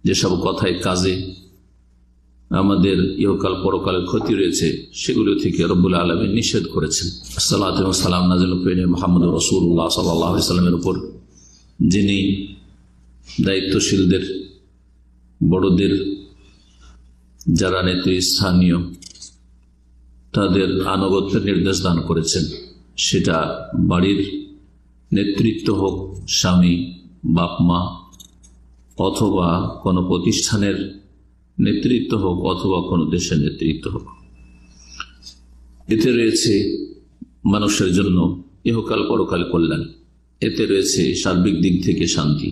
যেসব কথায় কাজে আমাদের ইহকাল পরকালের ক্ষতি রয়েছে সেগুলো থেকে রব্বুল আলামিন নিষেধ করেছেন। সালাতু ওয়া সালাম নাযিল করেন মুহাম্মদ রাসূলুল্লাহ সাল্লাল্লাহু আলাইহি ওয়াসাল্লামের উপর, যিনি দায়িত্বশীলদের, বড়দের, যারা নেতৃস্থানীয়, তাদের আনুগত্যের নির্দেশ দান করেছেন। সেটা বাড়ির নেতৃত্ব হোক, স্বামী, বাপ মা, অথবা কোনো প্রতিষ্ঠানের নেতৃত্ব হোক, অথবা কোনো দেশের নেতৃত্ব হোক। এতে রয়েছে মানুষের জন্য ইহকাল পরকাল কল্যাণ, এতে রয়েছে সার্বিক দিক থেকে শান্তি।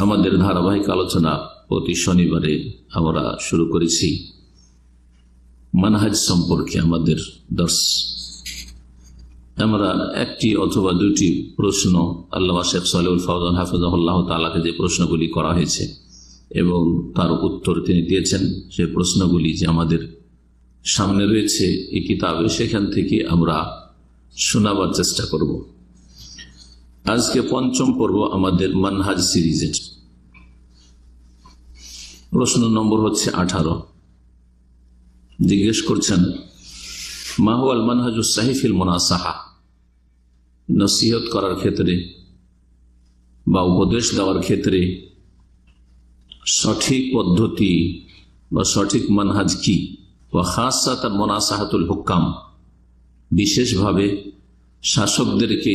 আমাদের ধারাবাহিক আলোচনা প্রতি শনিবারে আমরা শুরু করেছি মানহাজ সম্পর্কে আমাদের দর্শ। আমরা একটি অথবা দুটি প্রশ্ন আল্লামা শেখ সালেহুল ফাওজান হাফিজাহুল্লাহ তাআলাকে যে প্রশ্নগুলি করা হয়েছে এবং তার উত্তর তিনি দিয়েছেন, সে প্রশ্নগুলি যে আমাদের সামনে রয়েছে এই কিতাবে, সেখান থেকে আমরা শোনাবার চেষ্টা করব। আজকে পঞ্চম পর্ব আমাদের মানহাজ সিরিজের। প্রশ্ন নম্বর হচ্ছে 18। জিজ্ঞেস করছেন, মা হুয়াল মানহাজুস সাহিহ ফিল মুনাসাহা, নসিহত করার ক্ষেত্রে বা উপদেশ দেওয়ার ক্ষেত্রে সঠিক পদ্ধতি বা সঠিক মানহাজ কি? ওয়া খাসাতান মুনাসাহাতুল হুকাম, বিশেষভাবে শাসকদেরকে,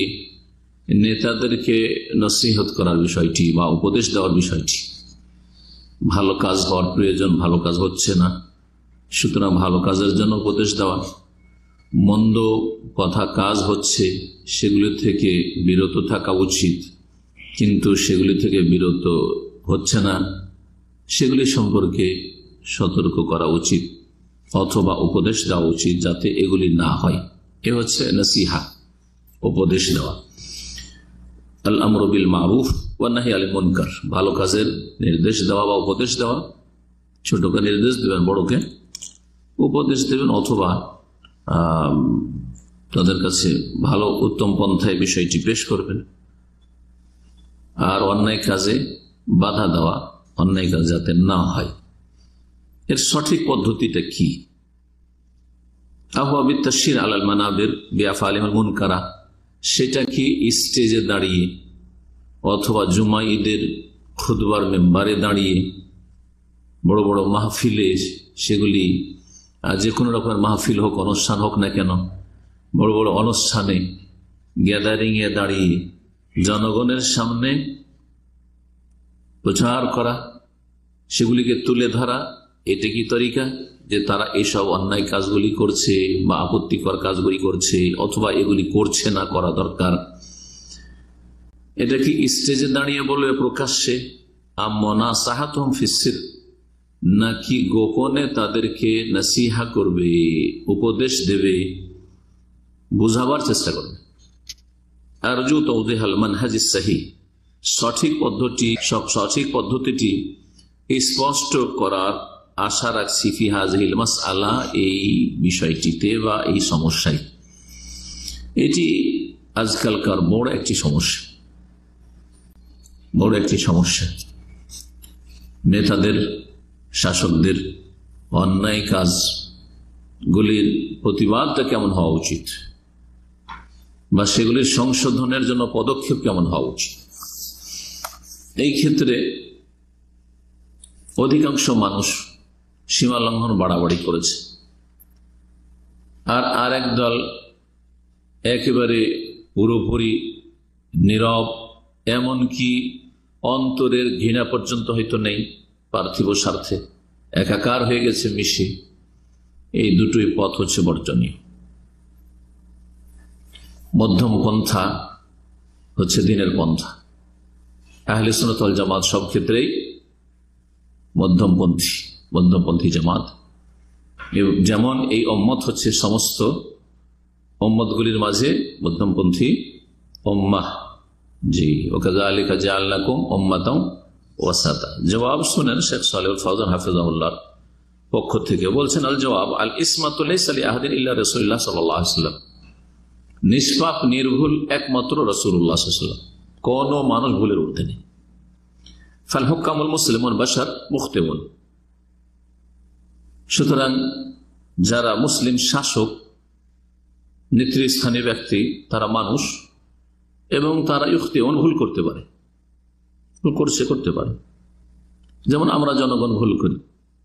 নেতাদেরকে নসিহত করার বিষয়টি বা উপদেশ দেওয়ার বিষয়টি। ভালো কাজ হওয়ার প্রয়োজন, ভালো কাজ হচ্ছে না, সুতরাং ভালো কাজের জন্য উপদেশ দেওয়া। মন্দ কথা কাজ হচ্ছে, সেগুলি থেকে বিরত থাকা উচিত, কিন্তু সেগুলি থেকে বিরত হচ্ছে না, সেগুলি সম্পর্কে সতর্ক করা উচিত অথবা উপদেশ দেওয়া উচিত যাতে এগুলি না হয়। এ হচ্ছে নসিহা, উপদেশ দেওয়া। আল আমরু বিল মারুফ ওয়া নাহি আনিল মুনকার, ভালো কাজের নির্দেশ দেওয়া বা উপদেশ দেওয়া। ছোটকে নির্দেশ দেবেন, বড়কে উপদেশ দেবেন, অথবা তাদের কাছে ভালো উত্তম পন্থায় বিষয়টি পেশ করবেন। আর অন্যায় কাজে বাধা দেওয়া, অন্যায় কাজ যাতে না হয়। এর সঠিক পদ্ধতিটা কি? আহওয়া বিত্তাশির আলাল মানাবির বিআফআলিল মুনকারা, সেটা কি স্টেজে দাঁড়িয়ে অথবা জুমা ঈদের খুতবার মেম্বারে দাঁড়িয়ে, বড় বড় মাহফিলে, সেগুলি যে কোনো রকমের মাহফিল হোক, অনুষ্ঠান হোক না কেন, বড় বড় অনুষ্ঠানে গ্যাদারিং এ দাঁড়িয়ে জনগণের সামনে প্রচার করা, সেগুলিকে তুলে ধরা, এটা কি তরিকা যে তারা এইসব অন্যায় কাজগুলি করছে বা আপত্তিকর কাজগুলি করছে, অথবা এগুলি করছে না, করা দরকার? এটা কি স্টেজে দাঁড়িয়ে বলবে প্রকাশ্যে? মুনাসাহাতুহুম ফিস-সির, নাকি গোপনে তাদেরকে নসিহা করবে, উপদেশ দেবে, বুঝাবার চেষ্টা করবে? আরজু তাওদীহাল মানহাজিস সহিহ, সঠিক পদ্ধতিটি স্পষ্ট করার আশা রাখছি ফি হাযিহিল মাসআলা, এই বিষয়টিতে বা এই সমস্যায়। এটি আজকালকার বড় একটি সমস্যা। নেতাদের, শাসকদের অন্যায় কাজগুলির প্রতিবাদটা কেমন হওয়া উচিত বা সেগুলির সংশোধনের জন্য পদক্ষেপ কেমন হওয়া উচিত, এই ক্ষেত্রে অধিকাংশ মানুষ সীমা লঙ্ঘন বাড়াবাড়ি করেছে। আর এক দল একেবারে পুরোপুরি নীরব, এমনকি অন্তরের ঘৃণা পর্যন্ত হয়তো নেই, পার্থিব স্বার্থে একাকার হয়ে গেছে মিশে। এই দুটোই পথ হচ্ছে বর্জনীয়। মধ্যম পন্থা হচ্ছে দিনের পন্থা। আহলে সুন্নাত ওয়াল জামাত সব ক্ষেত্রেই মধ্যমপন্থী জামাত। যেমন এই উম্মত হচ্ছে সমস্ত উম্মতগুলির মাঝে মধ্যমপন্থী উম্মাহ। জি, ওয়াকাযালিকা জাআলনাকুম উম্মাতান ওয়াসাতা। জবাব শুনেন শেখ সালেহুল ফাওজান হাফিজাহুল্লাহর পক্ষ থেকে। বলছেন, আল জবাব আল ইসমাতু লাইসা লিআহাদিন ইল্লা রাসূলুল্লাহ সাল্লাল্লাহু আলাইহি ওয়াসাল্লাম, নিষ্পাপ নির্ভুল একমাত্র রাসূলুল্লাহ সাল্লাল্লাহু আলাইহি ওয়াসাল্লাম, কোন মানুষ ভুলের ঊর্ধ্বে নেই। ফাল হুক্কামুল মুসলিমুন বাশার মুখতেউন। সুতরাং যারা মুসলিম শাসক, নেতৃস্থানীয় ব্যক্তি, তারা মানুষ এবং তারা ইখতিউন, ভুল করতে পারে, ভুল করতে পারে। যেমন আমরা জনগণ ভুল করি,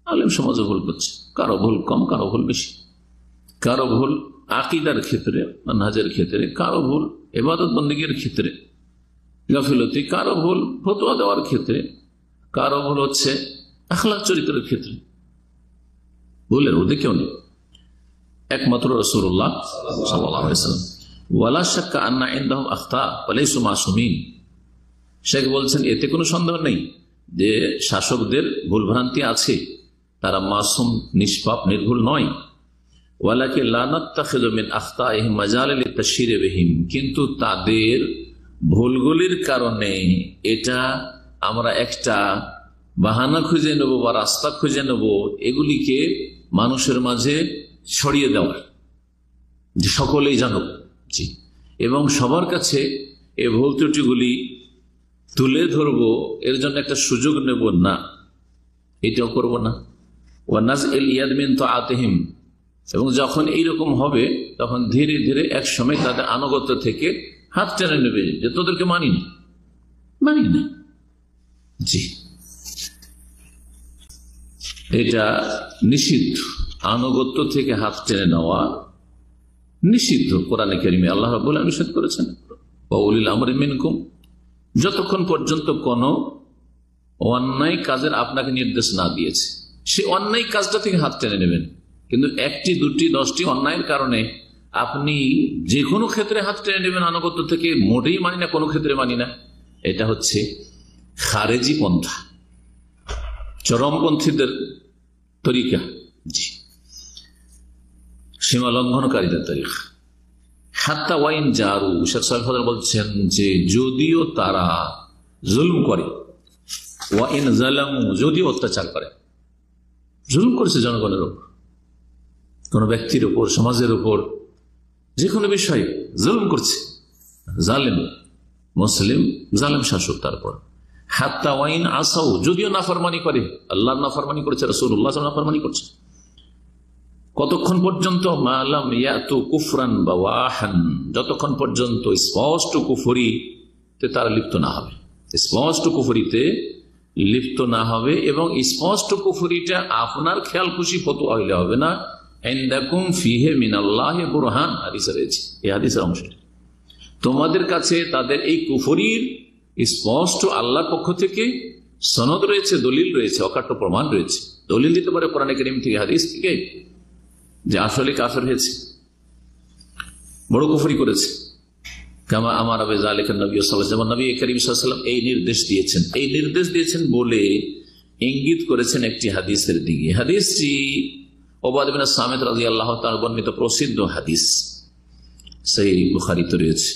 আলেম সমাজও ভুল করছে, কারো ভুল কম, কারো ভুল বেশি, কারো ভুল আকীদার ক্ষেত্রে, মানহাজের ক্ষেত্রে, কারো ভুল ইবাদত বন্দেগীর ক্ষেত্রে গাফিলতি, কারো ভুল ফতোয়া দেওয়ার ক্ষেত্রে, কারো ভুল হচ্ছে আখলাক চরিত্রের ক্ষেত্রে। ভুলের ঊর্ধ্বে কেউ নেই, একমাত্র রাসূলুল্লাহ সাল্লাল্লাহু আলাইহি ওয়াসাল্লাম। ওয়ালা শাক্কা আন্না ইনদাহুম আখতা ওয়া লাইসু মাসুমিন। শেখ বলছেন এতে কোনো সন্দেহ নেই যে শাসকদের ভুলভ্রান্তি আছে, তারা মাসুম, নিষ্পাপ, নির্ভুল নয়। ওয়ালাকিন লা নাত্তাখিযু মিন আখতাইহিম মাজালা লিতাশহীরি বিহিম, কিন্তু তাদের ভুলগুলির কারণে এটা আমরা একটা বাহানা খুঁজে নেব বা রাস্তা খুঁজে নেব এগুলিকে মানুষের মাঝে ছড়িয়ে দেওয়ার, যে সকলেই জানুক, জি, এবং সবার কাছে এই ভুল ত্রুটিগুলি তুলে ধরবো, এর জন্য একটা সুযোগ নেব না, এটাও করব না। ওয়ানাজ এল ইয়াদ মিন তাআতিহিম, এবং যখন এইরকম হবে তখন ধীরে ধীরে এক সময় তাদের আনুগত্য থেকে হাত টেনে নেবে, যে তোদেরকে মানি না, জি, এটা নিষিদ্ধ। আনুগত্য থেকে হাত টেনে নেওয়া নিষিদ্ধ কোরআনে কারিমে আল্লাহ রাব্বুল আলামিন নিষেধ করেছেন। ওয়া উলিল আমরি মিনকুম, যতক্ষণ পর্যন্ত কোন অন্যায় কাজের আপনাকে নির্দেশ না দিয়েছে, সে অন্যায় কাজটা থেকে হাত টেনে নেবেন। কিন্তু 1টি 2টি 10টি অন্যায়ের কারণে আপনি যে কোনো ক্ষেত্রে হাত টেনে নেবেন আনুগত্য থেকে, মোটেই মানি না, কোনো ক্ষেত্রে মানি না, এটা হচ্ছে খারেজি পন্থা, চরমপন্থীদের তরিকা, জি, সীমা লঙ্ঘনকারীদের তরিকা। হাত্তা ওয়াইন জারু, শেখ সাহেব বলছেন যে যদিও তারা জুলম করে, ওয়াইন জালামু, যদিও অত্যাচার করে, জুলম করেছে জনগণের উপর, কোন ব্যক্তির উপর, সমাজের উপর, যে কোনো বিষয়ে জুলম করছে, জালেম মুসলিম, জালেম শাসক। তারপর হাত্তা ওয়াইন আসাউ, যদিও নাফরমানি করে, আল্লাহর নাফরমানি করেছে, রাসূলুল্লাহ নাফরমানি করছে, কতক্ষণ পর্যন্ত? মালাম ইয়াতু কুফরান বাওয়াহান, যতক্ষণ পর্যন্ত স্পষ্ট কুফরিতে তারা লিপ্ত না হবে, স্পষ্ট কুফরিতে লিপ্ত না হবে। এবং স্পষ্ট কুফরিটা আপনার খেয়াল খুশি ফতোয়া হইলে হবে না। ইনদাকুম ফিহি মিনাল্লাহি বুরহান, হাদিসে রয়েছে, এই হাদিসের অংশ, তোমাদের কাছে তাদের এই কুফরির স্পষ্ট আল্লাহর পক্ষ থেকে সনদ রয়েছে, দলিল রয়েছে, অকাট্য প্রমাণ রয়েছে। দলিল দিতে পারে কোরআন কারীম থেকে, হাদিস থেকে, যে আসলে কাফের হয়েছে, বড় কুফরি করেছে। কামা আমার আবে যালিকা নবী সাল্লাল্লাহু আলাইহি ওয়াসাল্লাম, যেমন নবী করিম সাল্লাল্লাহু আলাইহি ওয়াসাল্লাম এই নির্দেশ দিয়েছেন বলে ইঙ্গিত করেছেন একটি হাদিসের দিকে। হাদিসটি উবাদ বিন সামিত রাদিয়াল্লাহু তাআলা বর্ণিত প্রসিদ্ধ হাদিস, সহিহ বুখারীতে রয়েছে।